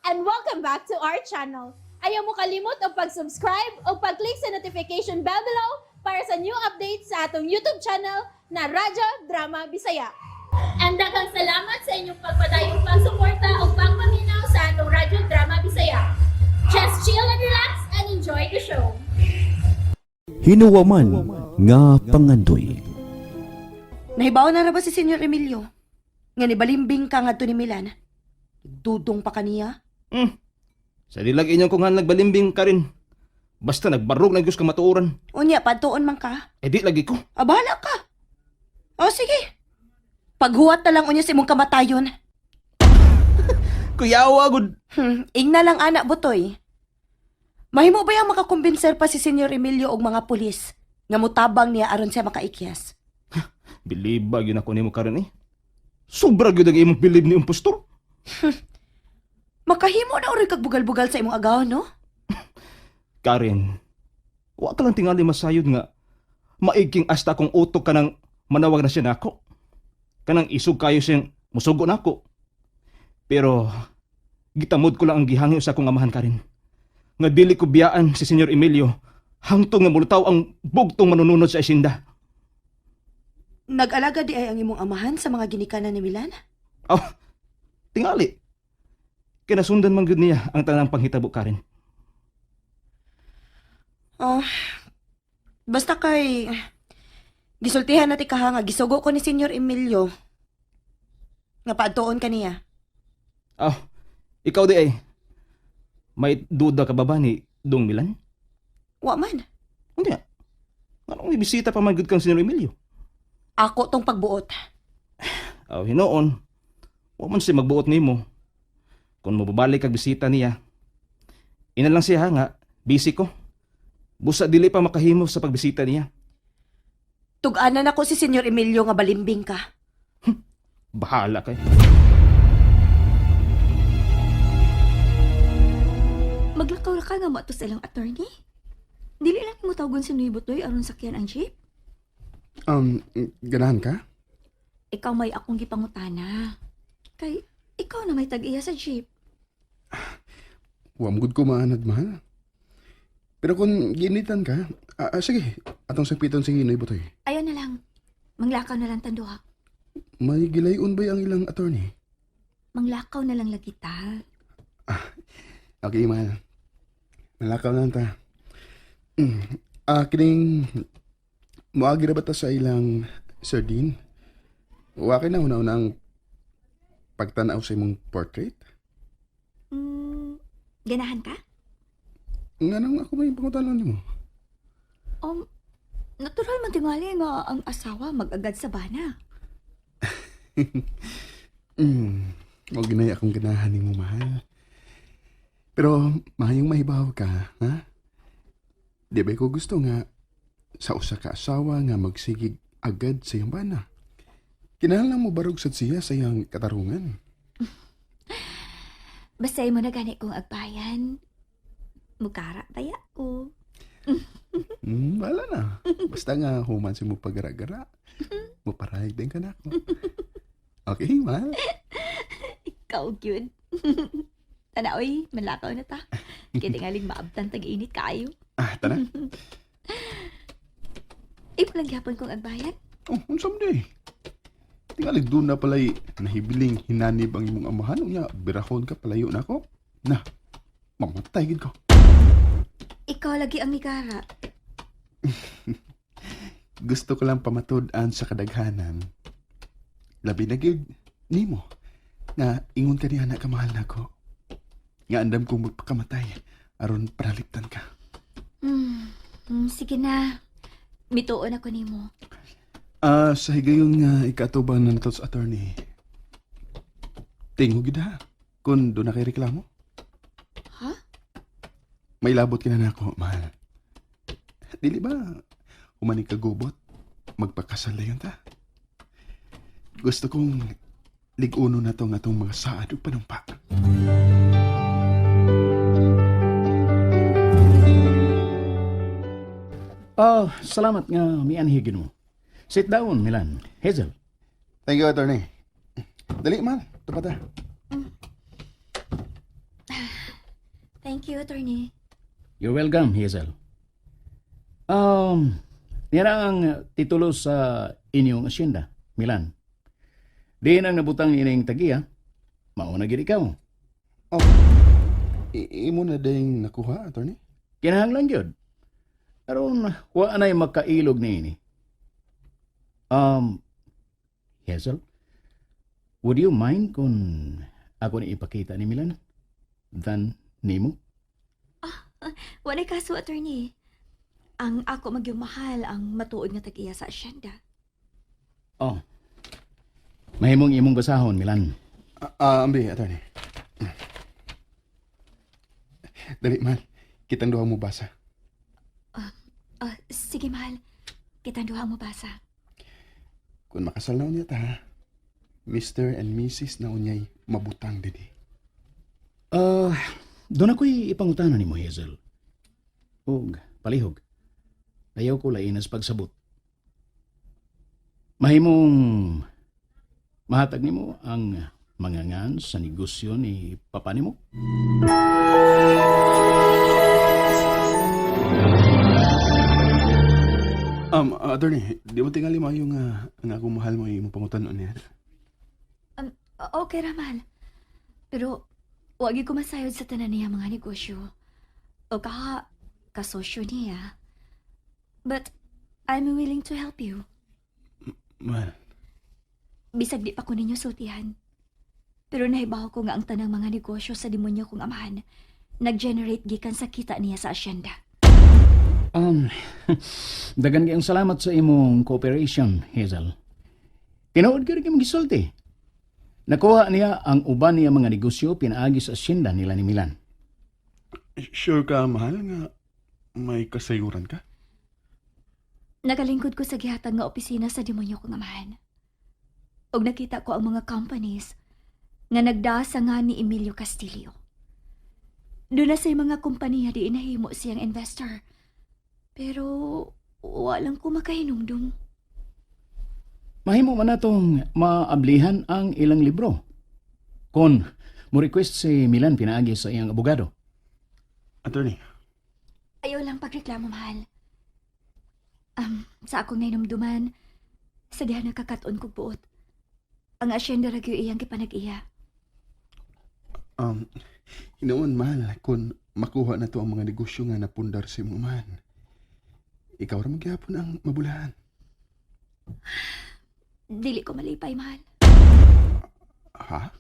and welcome back to our channel. Ayaw mo kalimot o pag-subscribe o pag-click sa notification bell below para sa new updates sa atong YouTube channel na Radyo Drama Bisaya. And daghang salamat sa inyong pagpadayong pagsuporta o pagpaminaw sa atong Radyo Drama Bisaya. Just chill and relax and enjoy the show. Hinuwaman nga pangandoy. Nahibaw na ra ba si Senyor Emilio? Nga nibalimbing ka nga to ni Milan. Dudong pa kaniya? Sa dilag inyong kung nagbalimbing ka rin. Basta nagbarog na Diyos ka matuoran. Unya, patuon man ka. Eh di lagi ko. Abala ka. O sige. Paghuwat na lang unya sa imong kamatayon. Kuyawa, good. Ingna lang anak butoy. Mahimo ba yung makakumbinser pa si Senyor Emilio og mga pulis nga mutabang niya aron siya makaikyas? Bilibag yun ako ni mo karon eh. Sobra yun ang imong bilib ni impostor. Makahimo na uri kag bugal-bugal sa imong agaw, no? Karen, wa ka lang tingali masayod nga maigking asta kung utok ka ng manawag na siya nako. Kanang isog kayo siyang musugo nako. Pero gitamod ko lang ang gihangyo sa akong amahan Karen. Nga dili ko biyaan si Senyor Emilio hangtong nga mulutaw ang bugtong manununod sa isinda. Nag-alaga di ay ang imong amahan sa mga ginikanan ni Milan? Tingali. Kinasundan man gud niya ang tanang panghitabo Karen. Oh, basta kay gisultihan na ti kaha nga gisugo ko ni Senyor Emilio nga paadtoon kaniya. Ikaw di ay may duda ka ba ba ni Dong Milan? Wa man. Hindi. Anong ibisita pa man gud kang Senyor Emilio? Ako tong pagbuot. Hinoon. Wa man siya magbuot nimo. Kung mababalik kag bisita niya, ina lang siya nga, busy ko. Busa dili pa makahimo sa pagbisita niya. Tug-anan ako si Senyor Emilio nga balimbing ka. Bahala kay. Maglakaw ra ka nga mato sa ilang attorney? Dili lang mo tawagon si Nuy Butoy aron sakyan ang jeep? Ganahan ka? Ikaw may akong gipangutana. Kay ikaw na may tag-iya sa jeep. Wamgud ko maanad, mahal. Pero kung ginitan ka, sige, atong sapiton si Hinoy Butoy. Ayaw na lang. Manglakaw na lang tanduha. May gilayon ba ang ilang attorney? Manglakaw na lang lagi ta. Okay, mahal. Malakaw na ta. Kining muagi ra ba ta sa ilang sardine? Waki na una-unang pagtanaw sa imong portrait? Ganahan ka? Nga nang ako may pangutanon nimo. Natural man tingali nga ang asawa mag-agad sa bana. Mo ginaya akong ganahan nimo, mahal. Pero mahayong mahibaw ka, ha? Di ba ko gusto nga sa usa ka asawa nga magsigig agad sa iyang bana? Kinahanglan mo barog sad siya sa iyang katarungan. Basta mo na gani kong agbayan. Mukara taya ko. Wala na. Basta nga human si mo pagara-gara. Muparayag din ka na ako. Okay, mahal? Ikaw yun. Tanaoy, malakaw na ta. Kaya tingaling maabtan tag-init kayo. Tara. Ipalang gyapon kong agbayan. Someday. Tingalig doon na pala'y nahibiling hinanib ang imong amahan. Unya, birahon ka palayo na ako. Na, mamatay gid ko. Ikaw lagi ang nigara. Gusto ko lang pamatud-an sa kadaghanan. Labi na gyud nimo na ingon ka niya na kamahal na ko. Nga andam kong magpakamatay aron paraliktan ka. Sige na. Mituon ako nimo. Sa higayon nga ikatubang na nato sa attorney. Tingog gid ha. Kung doon na kay reklamo. Ha? May labot ka na ako, mahal. Dili ba humani ka gubot? Magpakasal na yun ta. Gusto kong lig-uno na to nga itong mga saad o panumpa. Salamat nga mianhigin mo. Sit down, Milan. Hazel. Thank you, attorney. Dali, mahal. Tupa ta. Thank you, attorney. You're welcome, Hazel. Yan ang titulo sa inyong asyenda, Milan. Di nang nabutang ining tagiya, mauna gid ikaw. Oh, imo na ding nakuha, attorney? Kinahanglan gyud. Aron wa anay makailog niini. Hazel, would you mind kung ako ni ipakita ni Milan? Dan nimo? Walay kaso, attorney. Ang ako magyong mahal ang matuod nga tag-iya sa asyenda. Oh. Mahimong imong basahon, Milan. Ambi, attorney. Dali, mahal. Kitang duha mo basa. Sige, mahal. Kitang duha mo basa. Kung makasal na unya ta, Mr. and Mrs. na unyay mabutang didi. Doon ako'y ipangutana ni mo, Hazel. Ug, palihog. Ayaw ko lainas pagsabot. Mahimong mahatag nimo ang mangangan sa negosyo ni papa nimo? Attorney, di mo tingali mo yung ang akong mahal mo yung pangutan niya. Okay ra, mahal. Pero, wagi ko masayod sa tanan niya mga negosyo. O kasosyo niya. But, I'm willing to help you. Mahal, Bisag di pa ko ninyo sultihan. Pero nahibaw ko nga ang tanang mga negosyo sa demonyo kong amahan nag-generate gikan sa kita niya sa asyenda. Dagan kayong salamat sa imong cooperation, Hazel. Tinuod ka rin kayong gisulti. Nakuha niya ang uban niya mga negosyo pinaagi sa asyenda nila ni Milan. sure ka, mahal, nga may kasayuran ka? Nagalingkod ko sa gihatag nga opisina sa demonyo kong amahan. Og nakita ko ang mga companies nga nagdasa nga ni Emilio Castillo. Doon na sa mga kumpanya di inahimo siyang investor. Pero walang ko makahinumdum. Mahimo man natong maablihan ang ilang libro. Kon mo request si Milan pinaagi sa iyang abogado. Attorney, Ayaw lang pagreklamo, mahal. Sa akong nainumduman, sa diha nakakaton kong buot. Ang asyenda ragyo iyang kipanag-iya. Hinoon, mahal, kung makuha na to ang mga negosyo nga napundar si mo man, ikaw ra magyapon ang mabulahan. Dili ko malipay, mahal. Ha?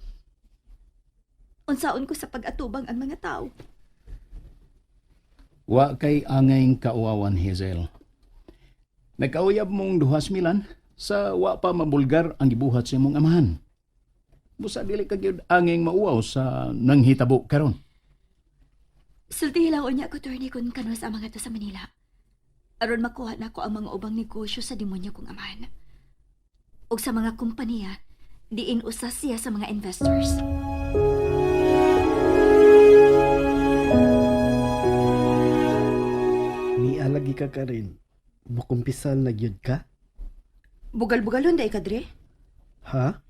Unsaon ko sa pag-atubang ang mga tao. Wa kay angayng kauawan, Hazel. Nagkauyab mong duhas Milan sa wa pa mabulgar ang gibuhat sa imong amahan. Busa dili ka gyud anging mauaw sa nanghitabo karon. Sulti lang unya ko, attorney, kung kano sa mga to sa Manila. Aron makuha na ko ang mga ubang negosyo sa demonyo kong amahan. O sa mga kumpanya, diin usas siya sa mga investors. Nialagi ka ka rin. Mukumpisal na gyud ka? Bugal-bugalon da ikadre? Ha?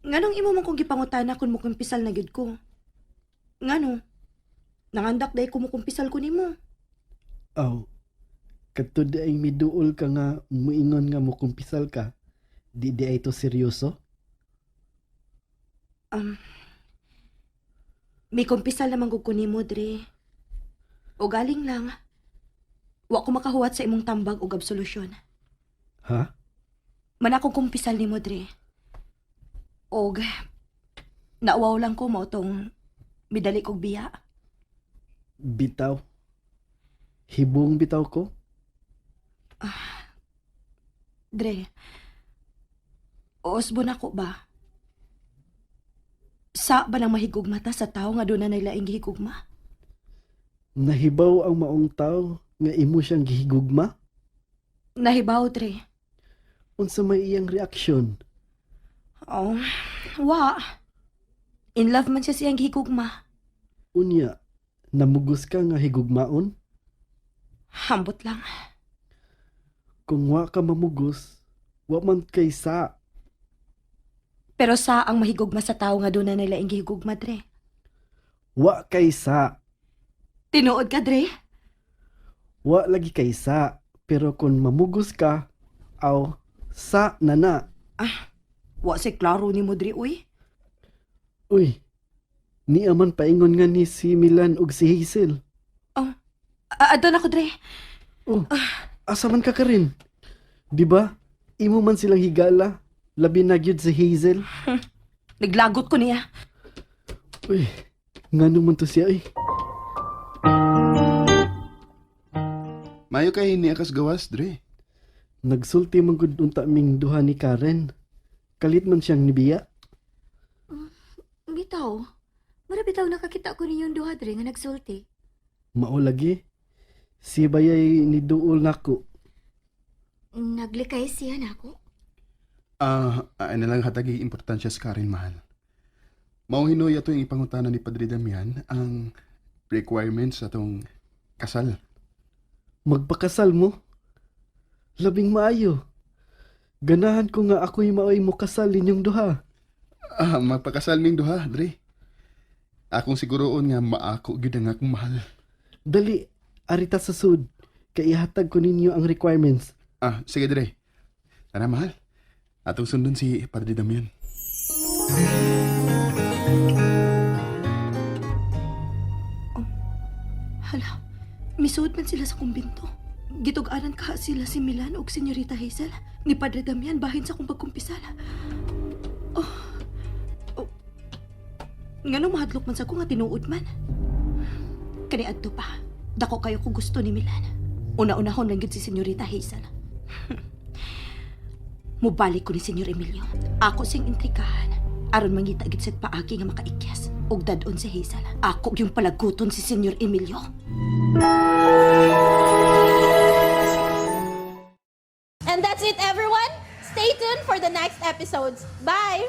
Nganong imo man kong gipangutana kung mukumpisal na gyud ko? Ngano? Nangandak day ko mukumpisal ko nimo. Aw. Katud ay miduol ka nga muingon nga mukumpisal ka. Di ay ito seryoso? May kumpisal naman ko nimo, Dre. O galing lang. Wa ko makahuwat sa imong tambag o absolusyon. Ha? Man akong kumpisal nimo, Dre. Og nauwaw lang ko mo tong midali kog biya. Bitaw. Hibong bitaw ko? Dre, osbo na ko ba? Sa ba nang mahigugma ta sa tao nga doon na nailaing gihigugma? Nahibaw ang maong tao nga imo siyang gihigugma? Nahibaw, Dre. Unsa may iyang reaksyon? Oh, wa. In love man siya siyang gihigugma. Unya, namugos ka nga higugmaon? Hambot lang. Kung wa ka mamugos, wa man kay sa. Pero sa ang mahigugma sa tao nga doon na nailaing gihigugma, Dre. Wa kay sa. Tinuod ka, Dre? Wa lagi kay sa, pero kung mamugos ka, aw, sa na. Wa si klaro ni mo, Dre, uy. Uy, ni aman paingon nga ni si Milan ug si Hazel. Adon ako, Dre. Oh, asa man ka rin? Di ba? Imo man silang higala, labi na gyud si Hazel. Naglagot ko niya. Uy, ngano man to siya eh. Mayo kay ni akas gawas, Dre. Nagsulti man gud unta ming duha ni Karen. Kalit man siyang nibiya. Bitaw. Mara bitaw nakakita ko ninyong duha dre nga nagsulti. Mao lagi. Si bayay ni duol nako. Naglikay siya nako. Ano lang hatagi importansya sa Karen, mahal. Mao hinuy ato yung ipangutana ni Padre Damian ang requirements atong kasal. Magpakasal mo? Labing maayo. Ganahan ko nga ako'y maoy mo kasal ninyong duha. Magpakasal ming duha, Dre. Akong siguroon nga maako gyud ang akong mahal. Dali, arita sa sud. Kay ihatag ko ninyo ang requirements. Sige, Dre. Tara, mahal. Atong sundon si Padre Damian. Hala, misuod man sila sa kumbinto. Gitug-anan ka sila si Milan o Senyorita Hazel ni Padre Damian bahin sa kong pagkumpisala. Ngano mahadlok man sa ko nga tinuod man. Kaniadto pa, dako kayo ko gusto ni Milan. Una-unahon lang gyud si Senyorita Hazel. Mubalik ko ni Senyor Emilio. Ako siyang intrikahan. Aron mangita gid sa paagi nga makaikyas. Og dadon si Hazel. Ako yung palaguton si Senyor Emilio. And that's it, everyone. Stay tuned for the next episodes. Bye!